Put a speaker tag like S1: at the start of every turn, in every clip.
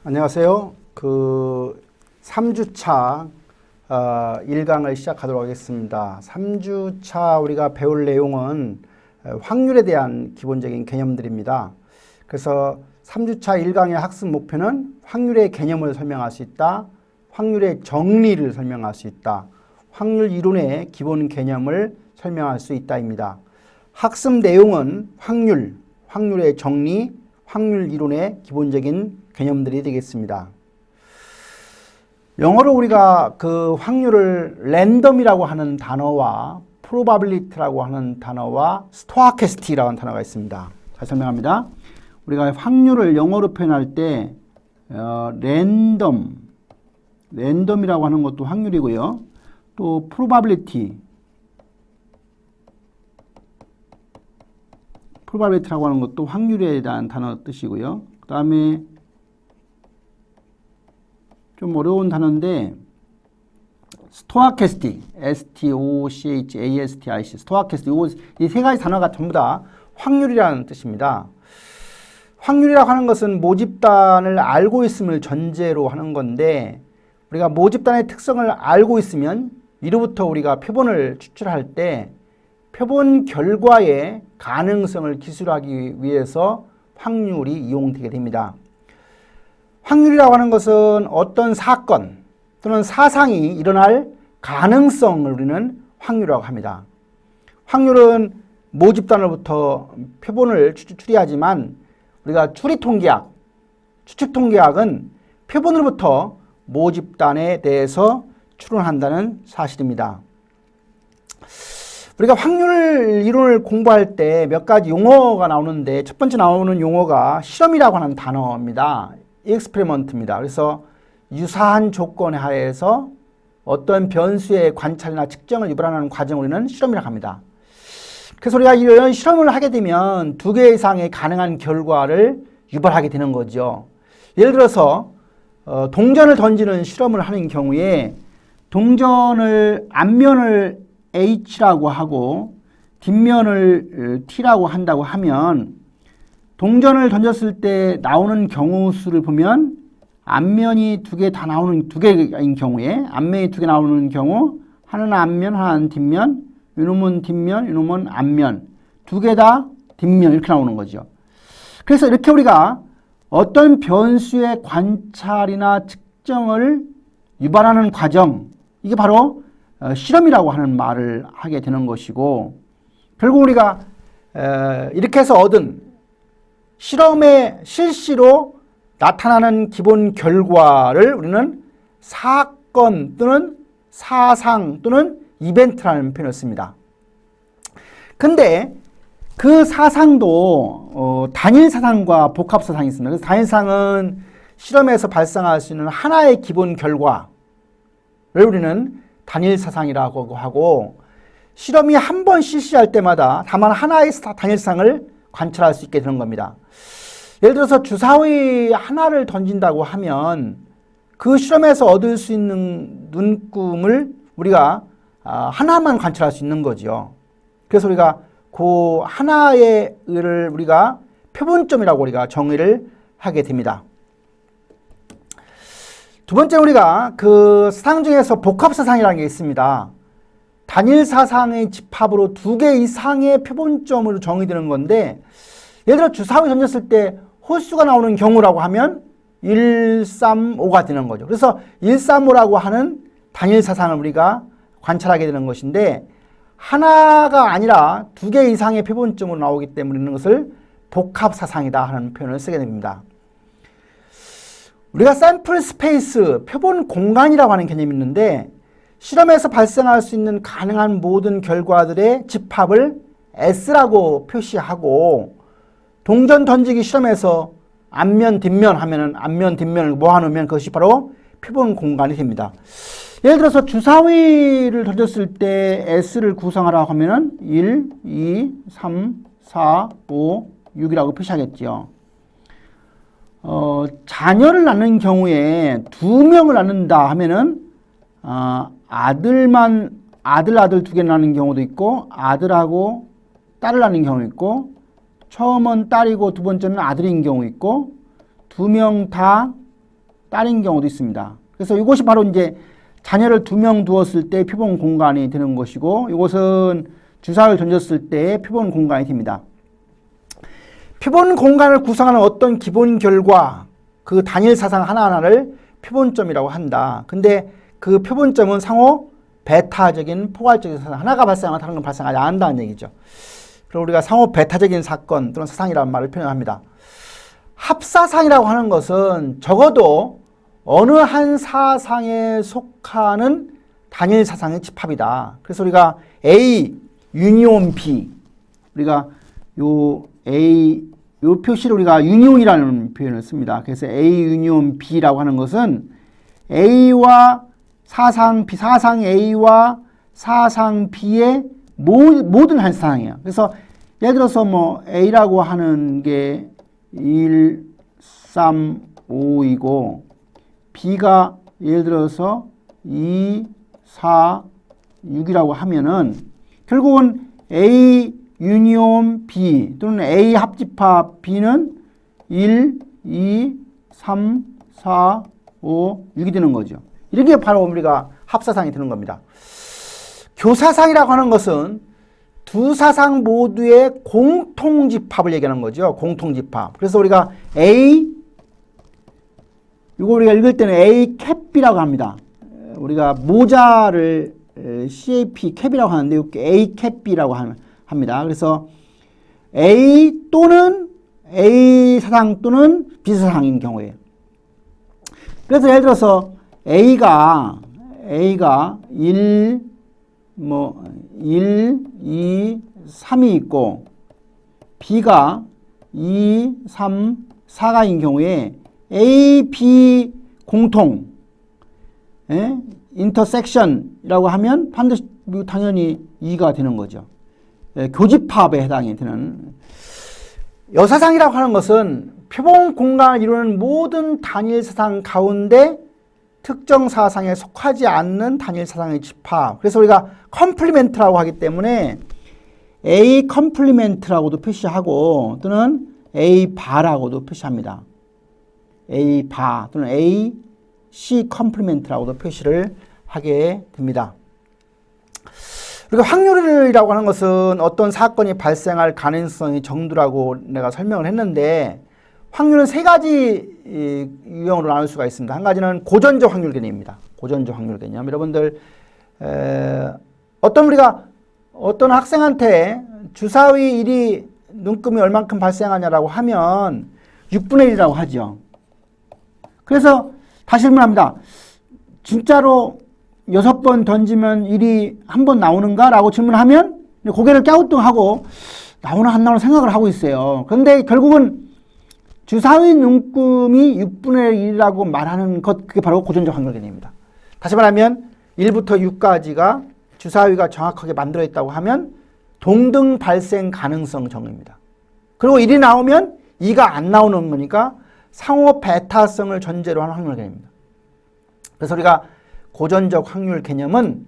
S1: 안녕하세요. 3주차 1강을 시작하도록 하겠습니다. 3주차 우리가 배울 내용은 확률에 대한 기본적인 개념들입니다. 그래서 3주차 1강의 학습 목표는 확률의 개념을 설명할 수 있다, 확률의 정리를 설명할 수 있다, 확률 이론의 기본 개념을 설명할 수 있다입니다. 학습 내용은 확률의 정리, 확률 이론의 기본적인 개념들이 되겠습니다. 영어로 우리가 그 확률을 랜덤이라고 하는 단어와 probability라고 하는 단어와 stochastic이라고 하는 단어가 있습니다. 잘 설명합니다. 우리가 확률을 영어로 표현할 때 랜덤이라고 하는 것도 확률이고요. 또 probability라고 하는 것도 확률에 대한 단어 뜻이고요. 그 다음에 좀 어려운 단어인데 stochastic, stochastic, stochastic 이 세 가지 단어가 전부 다 확률이라는 뜻입니다. 확률이라고 하는 것은 모집단을 알고 있음을 전제로 하는 건데 우리가 모집단의 특성을 알고 있으면 이로부터 우리가 표본을 추출할 때 표본 결과의 가능성을 기술하기 위해서 확률이 이용되게 됩니다. 확률이라고 하는 것은 어떤 사건 또는 사상이 일어날 가능성을 우리는 확률이라고 합니다. 확률은 모집단으로부터 표본을 추리하지만 우리가 추측통계학은 표본으로부터 모집단에 대해서 추론한다는 사실입니다. 우리가 확률 이론을 공부할 때 몇 가지 용어가 나오는데 첫 번째 나오는 용어가 실험이라고 하는 단어입니다. experiment입니다. 그래서 유사한 조건 하에서 어떤 변수의 관찰이나 측정을 유발하는 과정을 우리는 실험이라고 합니다. 그래서 우리가 이런 실험을 하게 되면 두 개 이상의 가능한 결과를 유발하게 되는 거죠. 예를 들어서 동전을 던지는 실험을 하는 경우에 앞면을 H라고 하고 뒷면을 T라고 한다고 하면 동전을 던졌을 때 나오는 경우 수를 보면 앞면이 두 개인 경우에 앞면이 두 개 나오는 경우 하나는 앞면, 하나는 뒷면, 이놈은 뒷면, 이놈은 앞면 두 개 다 뒷면 이렇게 나오는 거죠. 그래서 이렇게 우리가 어떤 변수의 관찰이나 측정을 유발하는 과정 이게 바로 실험이라고 하는 말을 하게 되는 것이고 결국 우리가 이렇게 해서 얻은 실험의 실시로 나타나는 기본 결과를 우리는 사건 또는 사상 또는 이벤트라는 표현을 씁니다. 근데 그 사상도 단일 사상과 복합 사상이 있습니다. 그래서 단일 사상은 실험에서 발생할 수 있는 하나의 기본 결과를 우리는 단일 사상이라고 하고 실험이 한 번 실시할 때마다 다만 하나의 단일 사상을 관찰할 수 있게 되는 겁니다. 예를 들어서 주사위 하나를 던진다고 하면 그 실험에서 얻을 수 있는 눈금을 우리가 하나만 관찰할 수 있는 거죠. 그래서 우리가 그 하나의 을 우리가 표본점이라고 우리가 정의를 하게 됩니다. 두 번째 우리가 그 사상 중에서 복합사상이라는 게 있습니다. 단일 사상의 집합으로 두 개 이상의 표본점으로 정의되는 건데 예를 들어 주사위 던졌을 때 홀수가 나오는 경우라고 하면 1, 3, 5가 되는 거죠. 그래서 1, 3, 5라고 하는 단일 사상을 우리가 관찰하게 되는 것인데 하나가 아니라 두 개 이상의 표본점으로 나오기 때문에 있는 것을 복합사상이다 하는 표현을 쓰게 됩니다. 우리가 샘플 스페이스, 표본 공간이라고 하는 개념이 있는데 실험에서 발생할 수 있는 가능한 모든 결과들의 집합을 S라고 표시하고 동전 던지기 실험에서 앞면, 뒷면 하면은 앞면, 뒷면을 모아놓으면 그것이 바로 표본 공간이 됩니다. 예를 들어서 주사위를 던졌을 때 S를 구성하라고 하면은 1, 2, 3, 4, 5, 6이라고 표시하겠죠. 자녀를 낳는 경우에 두 명을 낳는다 하면은 아들 두 개 낳는 경우도 있고 아들하고 딸을 낳는 경우 있고 처음은 딸이고 두 번째는 아들인 경우 있고 두 명 다 딸인 경우도 있습니다. 그래서 이것이 바로 이제 자녀를 2명 두었을 때 표본 공간이 되는 것이고, 이것은 주사위를 던졌을 때 표본 공간이 됩니다. 표본 공간을 구성하는 어떤 기본 결과, 그 단일 사상 하나하나를 표본점이라고 한다. 근데 그 표본점은 상호 베타적인 포괄적인 사상 하나가 발생하면 다른 건 발생하지 않는다는 얘기죠. 그리고 우리가 상호 베타적인 사건 또는 사상이라는 말을 표현합니다. 합사상이라고 하는 것은 적어도 어느 한 사상에 속하는 단일 사상의 집합이다. 그래서 우리가 A 유니온 B, 우리가 요 표시를 우리가 유니온이라는 표현을 씁니다. 그래서 A 유니온 B라고 하는 것은 A와 사상 B, 사상 A와 사상 B의 모든 한 사상이에요. 그래서 예를 들어서 뭐 A라고 하는 게 1, 3, 5이고 B가 예를 들어서 2, 4, 6이라고 하면은 결국은 A 유니온 B 또는 A 합집합 B는 1, 2, 3, 4, 5, 6이 되는 거죠. 이렇게 바로 우리가 합사상이 되는 겁니다. 교사상이라고 하는 것은 두 사상 모두의 공통집합을 얘기하는 거죠. 공통집합. 그래서 우리가 A, 이거 우리가 읽을 때는 A 캡이라고 합니다. 우리가 모자를 CAP 캡이라고 하는데 이렇게 A 캡이라고 합니다. 그래서 A 또는 A 사상 또는 B 사상인 경우에요. 그래서 예를 들어서 A가 1, 2, 3이 있고 B가 2, 3, 4가인 경우에 A, B 공통 인터섹션이라고 하면 반드시 당연히 2가 되는 거죠. 교집합에 해당이 되는. 여사상이라고 하는 것은 표본 공간을 이루는 모든 단일 사상 가운데 특정 사상에 속하지 않는 단일 사상의 집합. 그래서 우리가 컴플리멘트라고 하기 때문에 A 컴플리멘트라고도 표시하고 또는 A 바라고도 표시합니다. A 바 또는 A C 컴플리멘트라고도 표시를 하게 됩니다. 그리고 확률이라고 하는 것은 어떤 사건이 발생할 가능성이 정도라고 내가 설명을 했는데, 확률은 3가지 유형으로 나눌 수가 있습니다. 한 가지는 고전적 확률 개념입니다. 고전적 확률 개념. 여러분들 어떤 학생한테 주사위 1이 눈금이 얼만큼 발생하냐라고 하면 6분의 1이라고 하죠. 그래서 다시 질문합니다. 진짜로 6번 던지면 1이 한 번 나오는가? 라고 질문하면 고개를 갸우뚱하고 나오나 안 나오나 생각을 하고 있어요. 그런데 결국은 주사위 눈금이 6분의 1이라고 말하는 것, 그게 바로 고전적 확률 개념입니다. 다시 말하면 1부터 6까지가 주사위가 정확하게 만들어 있다고 하면 동등 발생 가능성 정의입니다. 그리고 1이 나오면 2가 안 나오는 거니까 상호 베타성을 전제로 하는 확률 개념입니다. 그래서 우리가 고전적 확률 개념은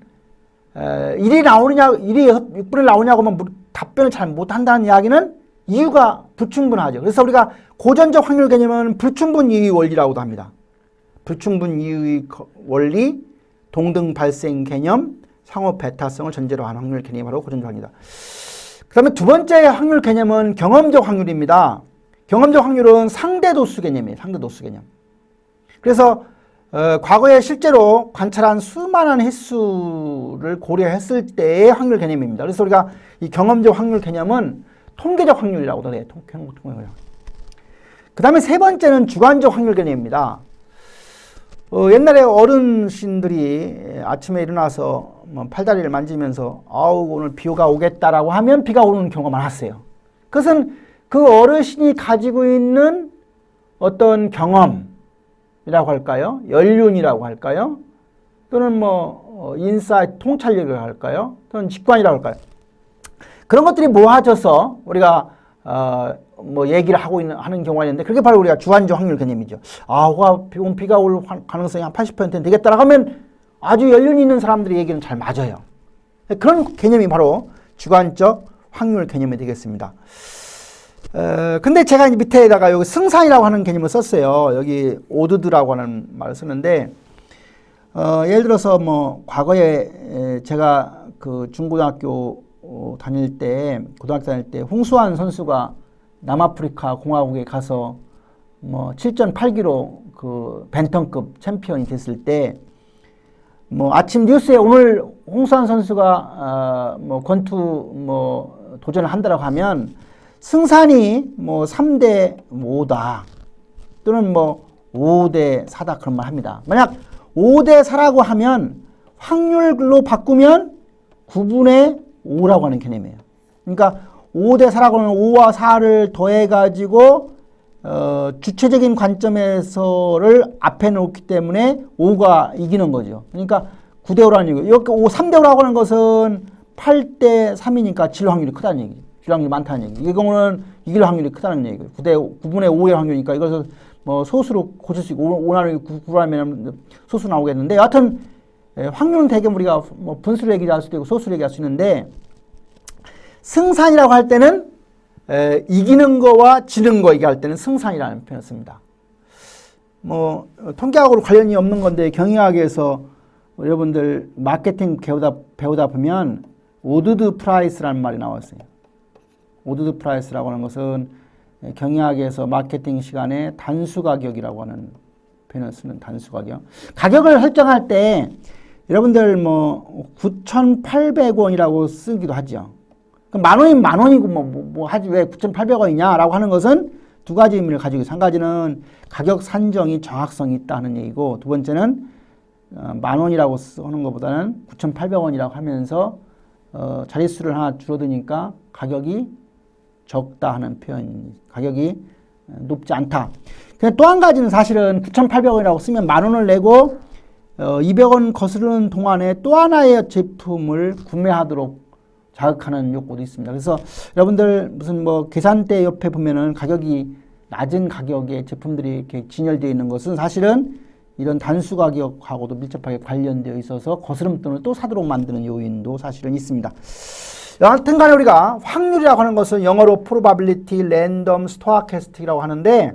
S1: 1이 6분의 1 나오냐고 하면 답변을 잘 못한다는 이야기는 이유가 불충분하죠. 그래서 우리가 고전적 확률 개념은 불충분 이의 원리라고도 합니다. 불충분 이의 원리, 동등 발생 개념, 상호 베타성을 전제로 하는 확률 개념이 바로 고전적 확률이다. 그 다음에 두 번째 확률 개념은 경험적 확률입니다. 경험적 확률은 상대도수 개념이에요. 상대도수 개념. 그래서 과거에 실제로 관찰한 수많은 횟수를 고려했을 때의 확률 개념입니다. 그래서 우리가 이 경험적 확률 개념은 통계적 확률이라고도 해요. 그 다음에 세 번째는 주관적 확률 개념입니다. 옛날에 어르신들이 아침에 일어나서 팔다리를 만지면서 아우 오늘 비가 오겠다라고 하면 비가 오는 경우가 많았어요. 그것은 그 어르신이 가지고 있는 어떤 경험이라고 할까요? 연륜이라고 할까요? 또는 인사이트, 통찰력이라고 할까요? 또는 직관이라고 할까요? 그런 것들이 모아져서 우리가 얘기를 하는 경우가 있는데, 그게 바로 우리가 주관적 확률 개념이죠. 비가 올 가능성이 한 80%는 되겠다라고 하면 아주 연륜이 있는 사람들의 얘기는 잘 맞아요. 그런 개념이 바로 주관적 확률 개념이 되겠습니다. 근데 제가 이제 밑에다가 여기 승산이라고 하는 개념을 썼어요. 여기 오드드라고 하는 말을 쓰는데, 예를 들어서 뭐 과거에 제가 그 중고등학교 다닐 때, 고등학교 다닐 때 홍수환 선수가 남아프리카 공화국에 가서 뭐 7전 8기로 그 벤턴급 챔피언이 됐을 때, 뭐 아침 뉴스에 오늘 홍수환 선수가 뭐 권투 뭐 도전을 한다라고 하면 승산이 뭐 3대 5다 또는 뭐 5대 4다 그런 말 합니다. 만약 5대 4라고 하면 확률로 바꾸면 9분의 5라고 하는 개념이에요. 그러니까 5대 4라고 하면 5와 4를 더해가지고 주체적인 관점에서를 앞에 놓기 때문에 5가 이기는 거죠. 그러니까 9대 5라는 얘기고, 이렇게 3대 5라고 하는 것은 8대 3이니까 질 확률이 크다는 얘기죠. 질 확률이 많다는 얘기. 이 경우는 이길 확률이 크다는 얘기예요. 9분의 5의 확률이니까 이것을 뭐 소수로 고칠 수 있고, 5나누기 9라면 소수 나오겠는데, 여하튼 확률은 대개 우리가 뭐 분수를 얘기할 수도 있고 소수를 얘기할 수 있는데, 승산이라고 할 때는 이기는 거와 지는 거 얘기할 때는 승산이라는 표현을 씁니다. 뭐 통계학으로 관련이 없는 건데 경영학에서 여러분들 마케팅 배우다 보면 오드드 프라이스라는 말이 나왔어요. 오드드 프라이스라고 하는 것은 경영학에서 마케팅 시간에 단수 가격이라고 하는 표현을 쓰는 단수 가격. 가격을 설정할 때 여러분들 뭐 9,800원이라고 쓰기도 하죠. 만 원이면 만 원이고 뭐 하지 왜 9,800원이냐라고 하는 것은 두 가지 의미를 가지고 있어요. 한 가지는 가격 산정이 정확성이 있다는 얘기고, 두 번째는 만 원이라고 쓰는 것보다는 9,800원이라고 하면서 자릿수를 하나 줄어드니까 가격이 적다 하는 표현, 가격이 높지 않다. 또 한 가지는 사실은 9,800원이라고 쓰면 만 원을 내고 200원 거스르는 동안에 또 하나의 제품을 구매하도록 자극하는 욕구도 있습니다. 그래서 여러분들 무슨 뭐 계산대 옆에 보면은 가격이 낮은 가격의 제품들이 이렇게 진열되어 있는 것은 사실은 이런 단수 가격하고도 밀접하게 관련되어 있어서 거스름돈을 또 사도록 만드는 요인도 사실은 있습니다. 여하튼 간에 우리가 확률이라고 하는 것은 영어로 probability, random, stochastic이라고 하는데,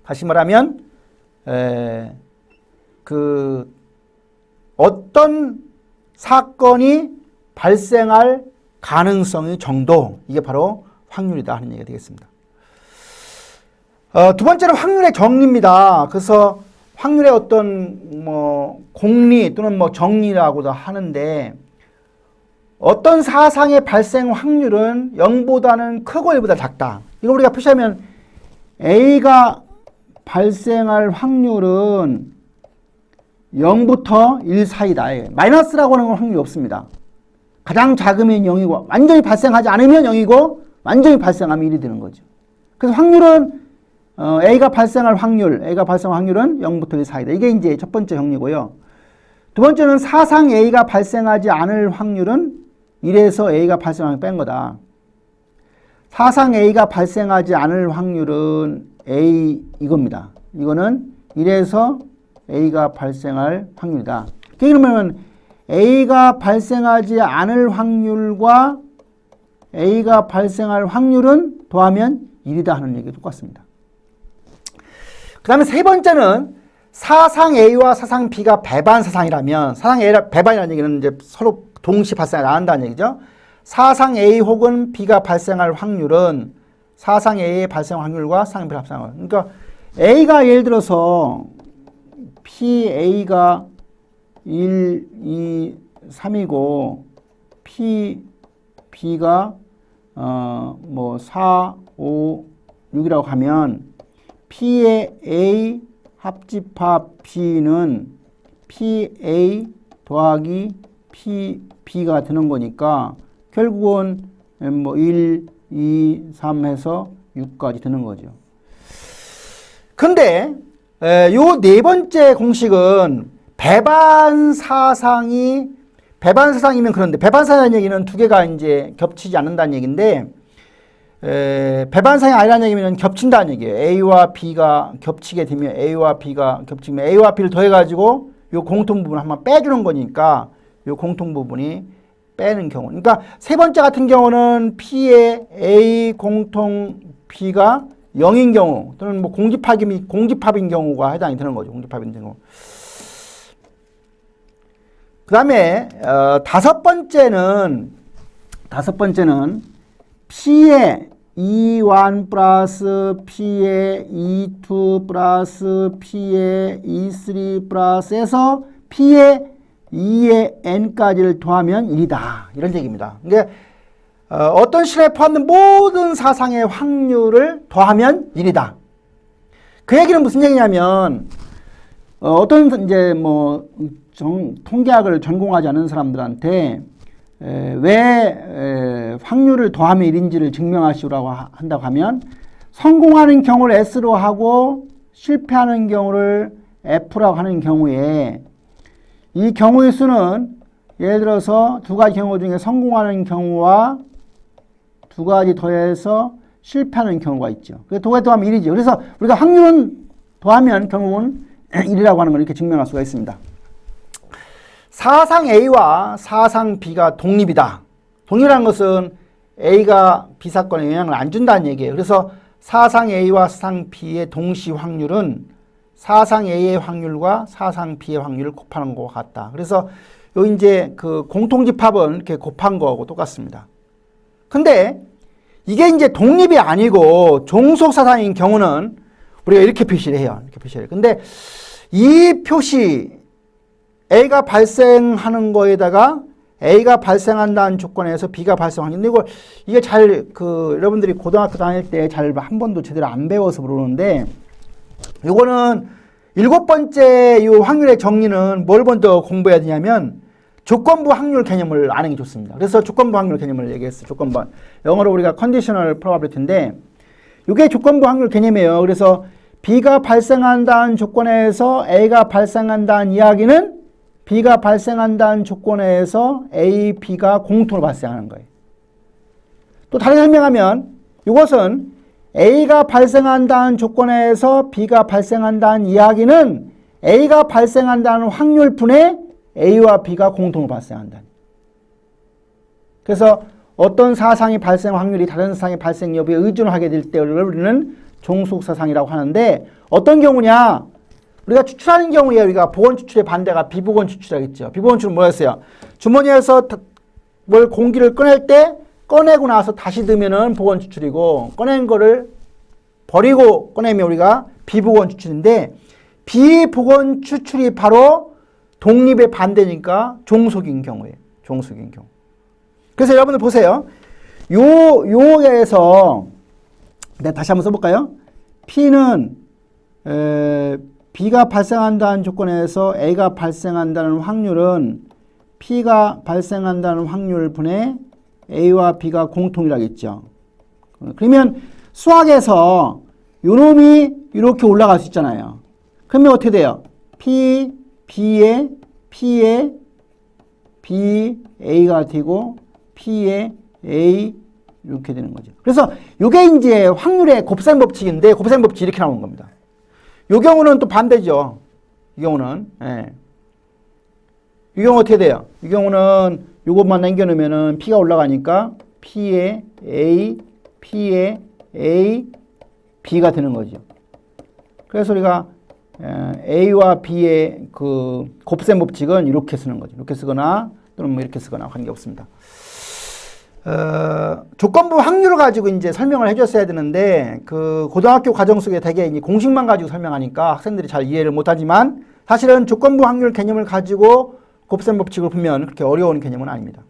S1: 다시 말하면 그 어떤 사건이 발생할 가능성의 정도, 이게 바로 확률이다 하는 얘기가 되겠습니다. 두 번째는 확률의 정리입니다. 그래서 확률의 어떤 뭐 공리 또는 뭐 정리라고도 하는데, 어떤 사상의 발생 확률은 0보다는 크고 1보다 작다. 이거 우리가 표시하면 A가 발생할 확률은 0부터 1 사이다. 마이너스라고 하는 건 확률이 없습니다. 가장 작으면 0이고 완전히 발생하지 않으면 0이고 완전히 발생하면 1이 되는 거죠. 그래서 확률은 A가 발생할 확률은 0부터 1 사이다. 이게 이제 첫 번째 정리고요. 두 번째는 사상 A가 발생하지 않을 확률은 1에서 A가 발생하면 뺀 거다. 사상 A가 발생하지 않을 확률은 A 이겁니다. 이거는 1에서 A가 발생할 확률이다. 그러면 A가 발생하지 않을 확률과 A가 발생할 확률은 더하면 1이다 하는 얘기가 똑같습니다. 그 다음에 세 번째는 사상 A와 사상 B가 배반 사상이라면, 사상 A라 배반이라는 얘기는 이제 서로 동시 발생을 안 한다는 얘기죠. 사상 A 혹은 B가 발생할 확률은 사상 A의 발생 확률과 사상 B의 발생 확률. 그러니까 A가 예를 들어서 PA가 1, 2, 3이고 B가 뭐 4, 5, 6이라고 하면 P의 A 합집합 B는 PA 더하기 PB가 되는 거니까 결국은 뭐 1, 2, 3 해서 6까지 되는 거죠. 근데 요 네 번째 공식은 배반 사상이면 그런데, 배반 사상이라는 얘기는 두 개가 이제 겹치지 않는다는 얘기인데, 배반 사상이 아니라는 얘기는 겹친다는 얘기예요. A와 B가 겹치게 되면 A와 B가 겹치면 A와 B를 더해가지고 요 공통 부분을 한번 빼주는 거니까 요 공통 부분이 빼는 경우. 그러니까 세 번째 같은 경우는 P의 A 공통 B가 0인 경우 또는 뭐 공집합인 경우가 해당이 되는 거죠. 공집합인 경우. 그 다음에 다섯 번째는 P의 E1 플러스 P의 E2 플러스 P의 E3 플러스에서 P의 2의 n까지를 더하면 1이다. 이런 얘기입니다. 그러니까 어떤 실에 포함된 모든 사상의 확률을 더하면 1이다. 그 얘기는 무슨 얘기냐면 어떤 이제 뭐 통계학을 전공하지 않은 사람들한테 왜 확률을 더하면 1인지를 증명하시라고 한다고 하면 성공하는 경우를 S로 하고 실패하는 경우를 F라고 하는 경우에 이 경우의 수는 예를 들어서 두 가지 경우 중에 성공하는 경우와 두 가지 더해서 실패하는 경우가 있죠. 그래서 두 가지 더하면 1이죠. 그래서 우리가 확률은 더하면 결국은 1이라고 하는 걸 이렇게 증명할 수가 있습니다. 사상 A와 사상 B가 독립이다. 독립이라는 것은 A가 B 사건에 영향을 안 준다는 얘기예요. 그래서 사상 A와 사상 B의 동시 확률은 사상 A의 확률과 사상 B의 확률을 곱하는 것과 같다. 그래서 요 이제 그 공통집합은 이렇게 곱한 거하고 똑같습니다. 근데 이게 이제 독립이 아니고 종속사상인 경우는 우리가 이렇게 표시를 해요. 이렇게 표시를 해요. 근데 이 표시 A가 발생하는 거에다가 A가 발생한다는 조건에서 B가 발생하는데 이게 잘 여러분들이 고등학교 다닐 때 잘 한 번도 제대로 안 배워서 모르는데 요거는 7번째 요 확률의 정리는 뭘 먼저 공부해야 되냐면 조건부 확률 개념을 아는 게 좋습니다. 그래서 조건부 확률 개념을 얘기했어요. 조건부. 영어로 우리가 conditional probability인데 이게 조건부 확률 개념이에요. 그래서 B가 발생한다는 조건에서 A가 발생한다는 이야기는 B가 발생한다는 조건에서 A, B가 공통으로 발생하는 거예요. 또 다른 설명하면 이것은 A가 발생한다는 조건에서 B가 발생한다는 이야기는 A가 발생한다는 확률분에 A와 B가 공통으로 발생한다. 그래서 어떤 사상이 발생 확률이 다른 사상의 발생 여부에 의존하게 될 때를 우리는 종속사상이라고 하는데 어떤 경우냐? 우리가 추출하는 경우에 우리가 보건 추출의 반대가 비보건 추출이라고 했죠. 비보건 추출은 뭐였어요? 주머니에서 뭘 공기를 꺼낼 때 꺼내고 나서 다시 넣으면은 보건 추출이고 꺼낸 거를 버리고 꺼내면 우리가 비보건 추출인데 비보건 추출이 바로 독립의 반대니까 종속인 경우예요. 종속인 경우. 그래서 여러분들 보세요. 요에서 내가 다시 한번 써볼까요? P는 B가 발생한다는 조건에서 A가 발생한다는 확률은 P가 발생한다는 확률분의 A와 B가 공통이라겠죠. 그러면 수학에서 요놈이 이렇게 올라갈 수 있잖아요. 그러면 어떻게 돼요? P, B에 P에 B, A가 되고 P에 A 이렇게 되는 거죠. 그래서 이게 이제 확률의 곱셈 법칙인데 곱셈 법칙이 이렇게 나오는 겁니다. 이 경우는 또 반대죠. 이 경우는 이 경우 어떻게 돼요? 이 경우는 이것만 남겨놓으면은 P가 올라가니까 P에 A, P에 A, B가 되는 거죠. 그래서 우리가 A와 B의 그 곱셈 법칙은 이렇게 쓰는 거죠. 이렇게 쓰거나 또는 뭐 이렇게 쓰거나 관계없습니다. 조건부 확률을 가지고 이제 설명을 해줬어야 되는데 그 고등학교 과정 속에 되게 이제 공식만 가지고 설명하니까 학생들이 잘 이해를 못하지만 사실은 조건부 확률 개념을 가지고 곱셈 법칙을 보면 그렇게 어려운 개념은 아닙니다.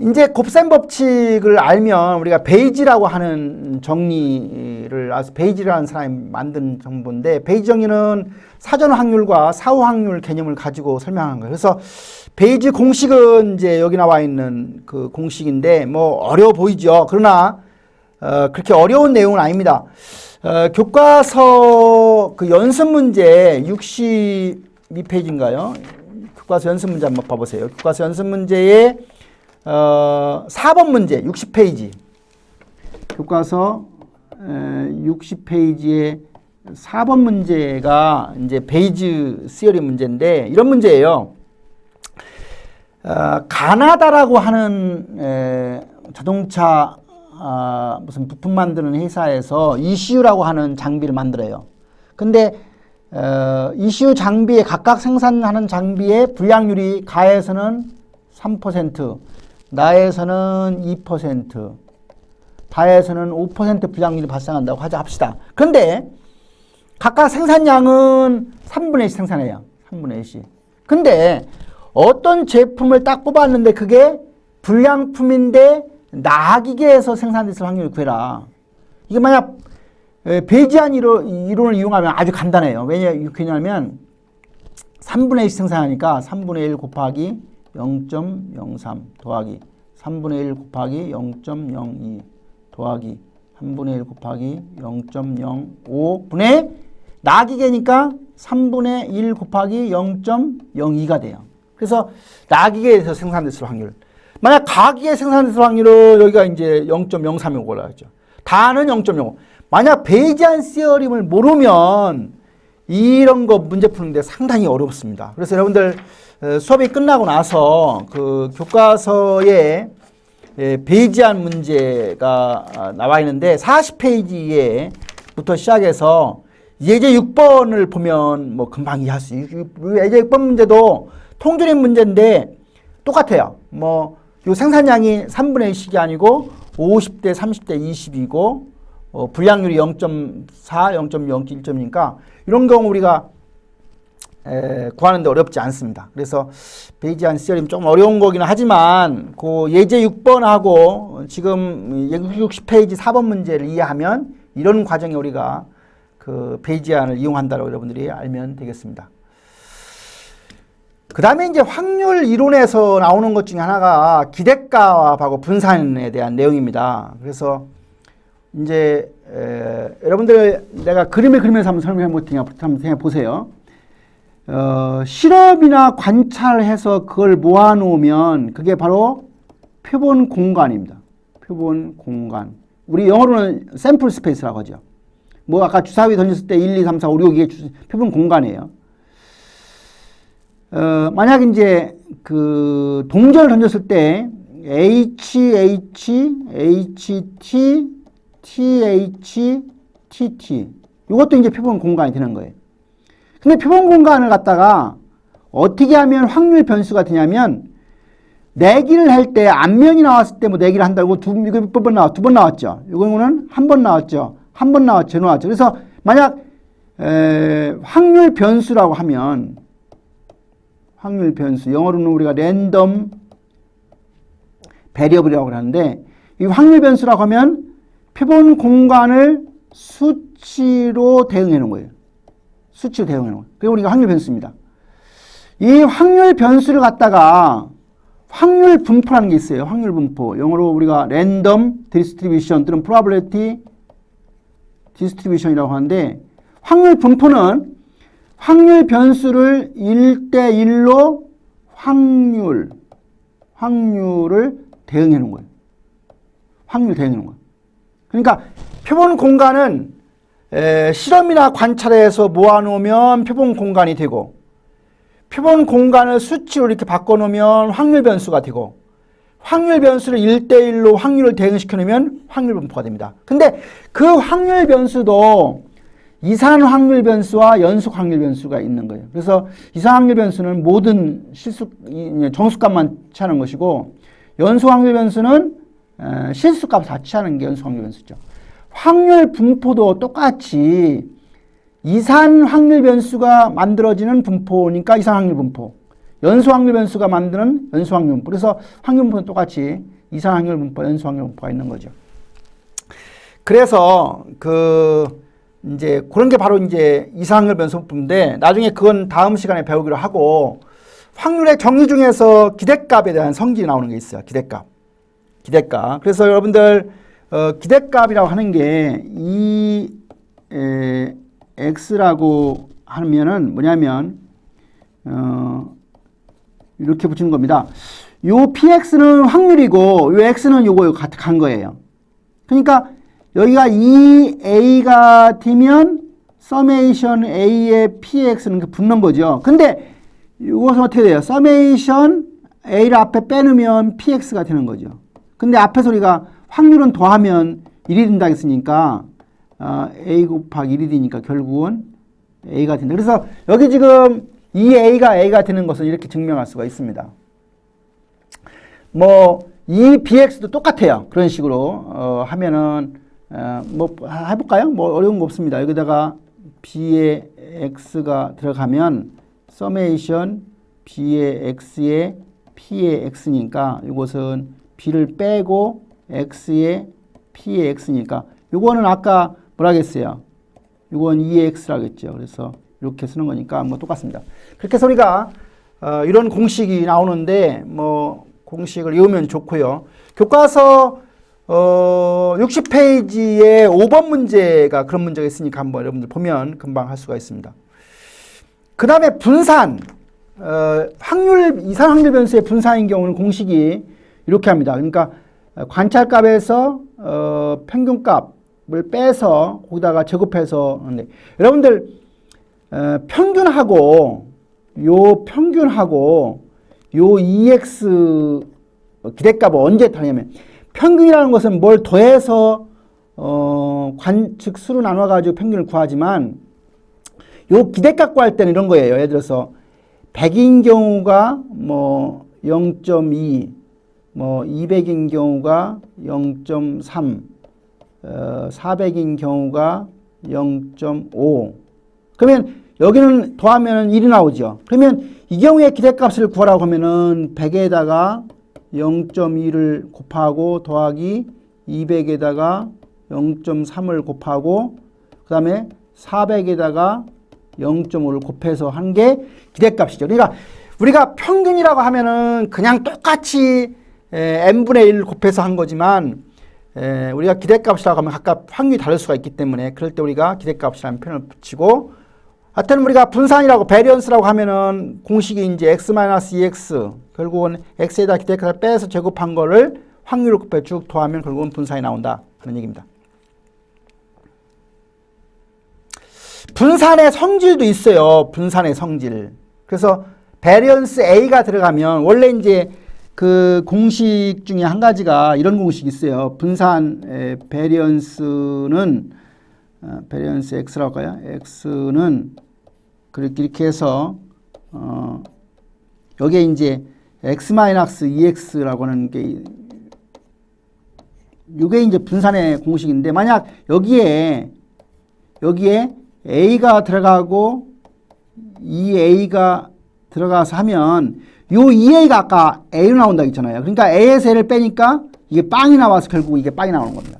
S1: 이제 곱셈 법칙을 알면 우리가 베이지라고 하는 정리를 베이지라는 사람이 만든 정보인데 베이지 정리는 사전 확률과 사후 확률 개념을 가지고 설명하는 거예요. 그래서 베이지 공식은 이제 여기 나와 있는 그 공식인데 뭐 어려워 보이죠. 그러나 그렇게 어려운 내용은 아닙니다. 교과서 그 연습 문제 62페이지인가요? 교과서 연습 문제 한번 봐보세요. 교과서 연습 문제에 4번 문제 60페이지 교과서 60페이지에 4번 문제가 이제 베이지 시어리 문제인데 이런 문제예요. 가나다라고 하는 자동차 무슨 부품 만드는 회사에서 ECU라고 하는 장비를 만들어요. 근데 ECU 장비에 각각 생산하는 장비의 불량률이 가에서는 3%, 나에서는 2%, 다에서는 5% 불량률이 발생한다고 합시다. 그런데 각각 생산량은 3분의 1씩 생산해요. 3분의 1씩. 근데 어떤 제품을 딱 뽑았는데 그게 불량품인데 나기계에서 생산됐을 확률을 구해라. 이게 만약 베이지안 이론을 이용하면 아주 간단해요. 왜냐하면 3분의 1씩 생산하니까 3분의 1 곱하기 0.03 더하기 3분의 1 곱하기 0.02 더하기 3분의 1 곱하기 0.05분의 나기계니까 3분의 1 곱하기 0.02가 돼요. 그래서 나기계에서 생산됐을 확률. 만약 가기에 생산됐을 확률은 여기가 이제 0.03이 올라가죠. 다는 0.05. 만약 베이지안 시어림을 모르면 이런 거 문제 푸는데 상당히 어렵습니다. 그래서 여러분들 수업이 끝나고 나서 그 교과서에 베이지안 문제가 나와 있는데 40페이지에부터 시작해서 예제 6번을 보면 뭐 금방 이해할 수 있어요. 예제 6번 문제도 통조림 문제인데 똑같아요. 뭐 요 생산량이 3분의 1씩이 아니고 50대 30대 20이고 불량률이 0.4, 0.0, 1점이니까 이런 경우 우리가 구하는데 어렵지 않습니다. 그래서 베이지안 시어림 좀 어려운 거긴 하지만 그 예제 6번하고 지금 60페이지 4번 문제를 이해하면 이런 과정에 우리가 그 베이지안을 이용한다고 여러분들이 알면 되겠습니다. 그 다음에 이제 확률 이론에서 나오는 것 중에 하나가 기대값하고 분산에 대한 내용입니다. 그래서 이제 여러분들 내가 그림을 그리면서 한번 설명해 볼 테니까 한번 생각해 보세요. 실험이나 관찰해서 그걸 모아놓으면 그게 바로 표본 공간입니다. 표본 공간. 우리 영어로는 샘플 스페이스라고 하죠. 뭐 아까 주사위 던졌을 때 1, 2, 3, 4, 5, 6 이게 표본 공간이에요. 만약 이제 그 동전을 던졌을 때 H, T, TH, TT 이것도 이제 표본 공간이 되는 거예요. 근데 표본 공간을 갖다가 어떻게 하면 확률 변수가 되냐면 내기를 할 때 앞면이 나왔을 때 뭐 내기를 한다고 이거 몇 번 나왔? 2번 나왔죠. 이거는 한 번 나왔죠. 한 번 나왔죠. 그래서 만약 확률 변수라고 하면 확률 변수 영어로는 우리가 랜덤 베리어블이라고 하는데 이 확률 변수라고 하면 표본 공간을 수치로 대응해 놓은 거예요. 수치로 대응해 놓은 거예요. 그게 우리가 확률 변수입니다. 이 확률 변수를 갖다가 확률 분포라는 게 있어요. 확률 분포. 영어로 우리가 랜덤 디스트리뷰션 또는 프로바빌리티 디스트리뷰션이라고 하는데 확률 분포는 확률 변수를 1대1로 확률을 대응해 놓은 거예요. 확률 대응해 놓은 거예요. 그러니까 표본 공간은 실험이나 관찰해서 모아놓으면 표본 공간이 되고 표본 공간을 수치로 이렇게 바꿔놓으면 확률 변수가 되고 확률 변수를 1대1로 확률을 대응시켜 놓으면 확률 분포가 됩니다. 근데 그 확률 변수도 이산 확률 변수와 연속 확률 변수가 있는 거예요. 그래서 이산 확률 변수는 모든 정수값만 취하는 것이고 연속 확률 변수는 실수값 다 취하는 게 연속 확률 변수죠. 확률 분포도 똑같이 이산 확률 변수가 만들어지는 분포니까 이산 확률 분포, 연속 확률 변수가 만드는 연속 확률 분포. 그래서 확률 분포는 똑같이 이산 확률 분포, 연속 확률 분포가 있는 거죠. 그래서 이제 그런 게 바로 이제 이산 확률 변수 분포인데 나중에 그건 다음 시간에 배우기로 하고 확률의 정의 중에서 기대값에 대한 성질이 나오는 게 있어요. 기대값. 그래서 여러분들 기대값이라고 하는 게 이 x라고 하면은 뭐냐면 이렇게 붙이는 겁니다. 요 px는 확률이고 요 x는 요거 간 거예요. 그러니까 여기가 2a가 되면 서메이션 a의 px는 붙는 거죠. 근데 이것은 어떻게 돼요? 서메이션 A를 앞에 빼놓으면 PX가 되는 거죠. 근데 앞에서 우리가 확률은 더하면 1이 된다 했으니까 A 곱하기 1이 되니까 결국은 A가 된다. 그래서 여기 지금 2A가 A가 되는 것을 이렇게 증명할 수가 있습니다. 뭐 2BX도 똑같아요. 그런 식으로 하면은 뭐 해볼까요? 뭐 어려운 거 없습니다. 여기다가 B의 X가 들어가면 서메이션 B의 X에 P의 X니까 이것은 B를 빼고 X에 P의 X니까 이거는 아까 뭐라 했어요? 이건 2X라고 했죠. 그래서 이렇게 쓰는 거니까 뭐 똑같습니다. 그렇게 해서 우리가 이런 공식이 나오는데 뭐 공식을 외우면 좋고요. 교과서 60페이지에 5번 문제가 그런 문제가 있으니까 한번 여러분들 보면 금방 할 수가 있습니다. 그 다음에 분산, 확률, 이산 확률 변수의 분산인 경우는 공식이 이렇게 합니다. 그러니까 관찰값에서 평균값을 빼서 거기다가 제곱해서 하는데 여러분들 평균하고 요 2x 기대값을 언제 타냐면 평균이라는 것은 뭘 더해서 관측수로 나눠가지고 평균을 구하지만 요 기대값 구할 때는 이런 거예요. 예를 들어서 100인 경우가 뭐 0.2, 뭐 200인 경우가 0.3, 400인 경우가 0.5. 그러면 여기는 더하면 1이 나오죠. 그러면 이 경우에 기대값을 구하라고 하면은 100에다가 0.2를 곱하고 더하기 200에다가 0.3을 곱하고 그 다음에 400에다가 0.5를 곱해서 한 게 기대값이죠. 그러니까 우리가 평균이라고 하면은 그냥 똑같이 n분의 1을 곱해서 한 거지만 우리가 기대값이라고 하면 각각 확률이 다를 수가 있기 때문에 그럴 때 우리가 기대값이라는 표현을 붙이고 하여튼 우리가 분산이라고 베리언스라고 하면은 공식이 이제 x-2x 결국은 x에다 기대값을 빼서 제곱한 거를 확률을 곱해 쭉 더하면 결국은 분산이 나온다 하는 얘기입니다. 분산의 성질도 있어요. 분산의 성질. 그래서 베리언스 A가 들어가면 원래 이제 그 공식 중에 한 가지가 이런 공식이 있어요. 분산 베리언스는 베리언스 X라고 할까요? X는 그렇게 해서 여기에 이제 x-2x라고 하는 게 이게 이제 분산의 공식인데 만약 여기에 A가 들어가고 2A가 들어가서 하면 요 2A가 아까 A로 나온다고 했잖아요. 그러니까 A에서 A를 빼니까 이게 빵이 나와서 결국 이게 빵이 나오는 겁니다.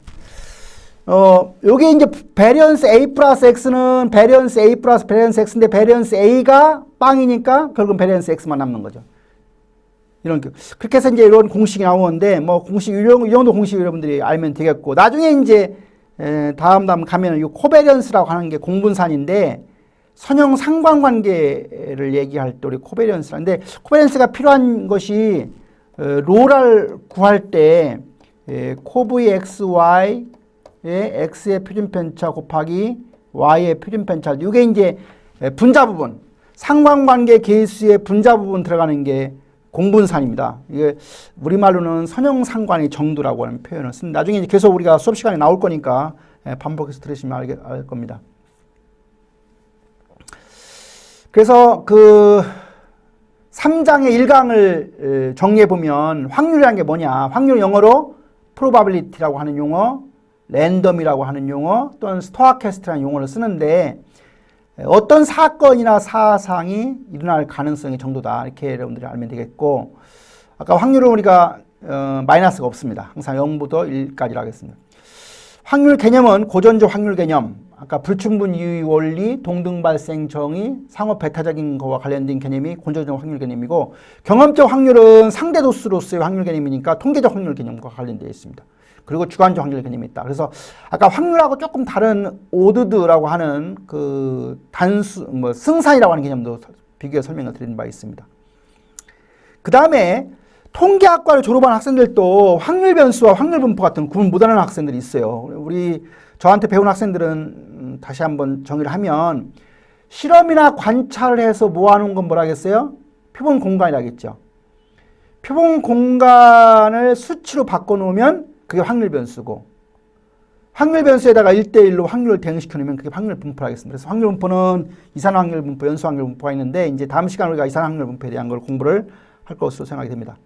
S1: 요게 이제 베리언스 A 플러스 X는 베리언스 A 플러스 베리언스 X인데 베리언스 A가 빵이니까 결국은 베리언스 X만 남는 거죠. 이런 그렇게 해서 이제 이런 공식이 나오는데 뭐 공식 이 정도 공식 여러분들이 알면 되겠고 나중에 이제 다음 가면은 이 코베리언스라고 하는 게 공분산인데 선형 상관관계를 얘기할 때 우리 코베리언스라는데 코베리언스가 필요한 것이 로를 구할 때 코브의 xy의 x의 표준편차 곱하기 y의 표준편차 이게 이제 분자 부분 상관관계 계수의 분자 부분 들어가는 게 공분산입니다. 이게 우리말로는 선형상관의 정도라고 하는 표현을 씁니다. 나중에 계속 우리가 수업 시간에 나올 거니까 반복해서 들으시면 알 겁니다. 그래서 그 3장의 1강을 정리해 보면 확률이라는 게 뭐냐? 확률 영어로 probability라고 하는 용어, 랜덤이라고 하는 용어, 또는 스토아캐스트라는 용어를 쓰는데 어떤 사건이나 사상이 일어날 가능성의 정도다. 이렇게 여러분들이 알면 되겠고 아까 확률은 우리가 마이너스가 없습니다. 항상 0부터 1까지로 하겠습니다. 확률 개념은 고전적 확률 개념, 아까 불충분 이유 원리, 동등 발생 정의, 상호 배타적인 것과 관련된 개념이 고전적 확률 개념이고 경험적 확률은 상대 도수로서의 확률 개념이니까 통계적 확률 개념과 관련되어 있습니다. 그리고 주관적 확률 개념이 있다. 그래서 아까 확률하고 조금 다른 오드드라고 하는 그 단수, 승산이라고 하는 개념도 비교해 설명을 드린 바 있습니다. 그 다음에 통계학과를 졸업한 학생들도 확률 변수와 확률 분포 같은 구분 못하는 학생들이 있어요. 저한테 배운 학생들은 다시 한번 정의를 하면 실험이나 관찰을 해서 모아놓은 건 뭐라 하겠어요? 표본 공간이라겠죠. 표본 공간을 수치로 바꿔놓으면 그게 확률 변수고, 확률 변수에다가 1대1로 확률을 대응시켜 놓으면 그게 확률 분포를 하겠습니다. 그래서 확률 분포는 이산 확률 분포, 연수 확률 분포가 있는데, 이제 다음 시간에 우리가 이산 확률 분포에 대한 걸 공부를 할 것으로 생각이 됩니다.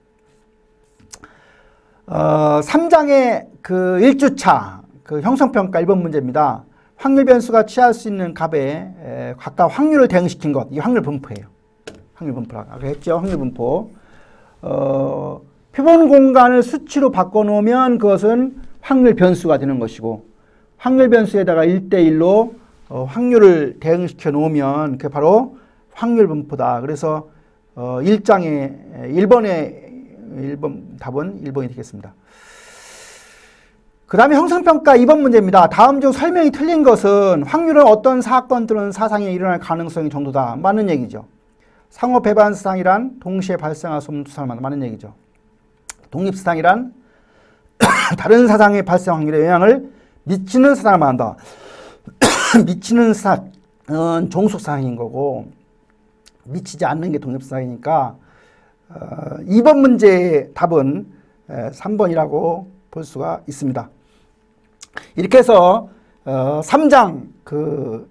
S1: 3장의 그 1주차 그 형성평가 1번 문제입니다. 확률 변수가 취할 수 있는 값에 각각 확률을 대응시킨 것, 이게 확률 분포예요. 확률 분포라고 아까 했죠. 확률 분포. 표본 공간을 수치로 바꿔놓으면 그것은 확률 변수가 되는 것이고, 확률 변수에다가 1대1로 확률을 대응시켜 놓으면 그게 바로 확률 분포다. 그래서 1장의 1번 답은 1번이 되겠습니다. 그 다음에 형성평가 2번 문제입니다. 다음 중 설명이 틀린 것은 확률은 어떤 사건 또는 사상이 일어날 가능성이 정도다. 맞는 얘기죠. 상호 배반사상이란 동시에 발생할 수 없는 두 사람만 맞는 얘기죠. 독립사상이란 다른 사상의 발생 확률에 영향을 미치는 사상을 말한다. 미치는 사상은 종속사상인 거고, 미치지 않는 게 독립사상이니까 2번 문제의 답은 3번이라고 볼 수가 있습니다. 이렇게 해서 3장 그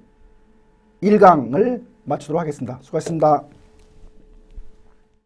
S1: 1강을 마치도록 하겠습니다. 수고하셨습니다.